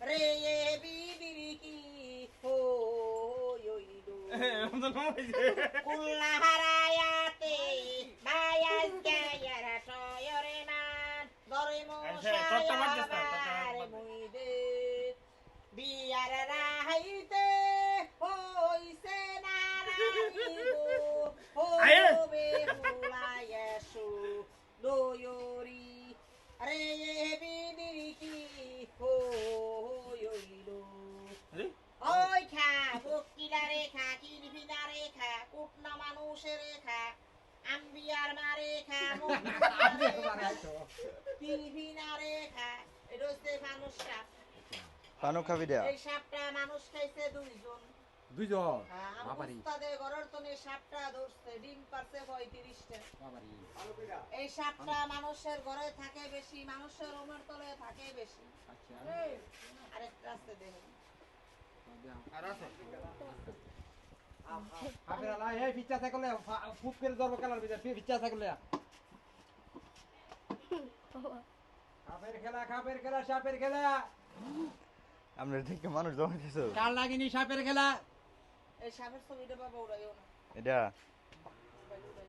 রে বিদিরি কি হইলো কুল্লা হারায়াতে বায়াস গায়ারা টয়রে মান দরে মোশায়াবার মুইদে বিয়ার রাহাইতে হইছে নারাইগো হবে হুলায়াসু দয়রি রে বিদিরি কি হইলো ওই খা বকিলা রেখা কিরবিনা রেখা কুটনা মানুষের রেখা আম্বিয়ার মা রেখা কিরবিনা রেখা এটা হচ্ছে মানুষ সাপ পানো খাবি দেয়া এই সাপটা মানুষ খাইছে দুইজন দুইজন বাবারি উস্তাদের ঘরের তনে সাপটা ধরছে ডিম পারছে 35টা বাবারি এই সাপটা মানুষের ঘরে থাকে বেশি মানুষের রুমের তলে থাকে বেশি আচ্ছা আরেকটা আছে দেখেন আর আছে আপের আলা এই পিচ্চা সাইকেলে ফুট করে ধরবো কালার ভিতর পিচ্চা সাইকেলে খাপের খেলা সাপের খেলা আমরা দেখে মানুষ জমাইতেছো কাল লাগিনি সাপের খেলা এই সাপের ছবিটা বাবা উড়াইও না এটা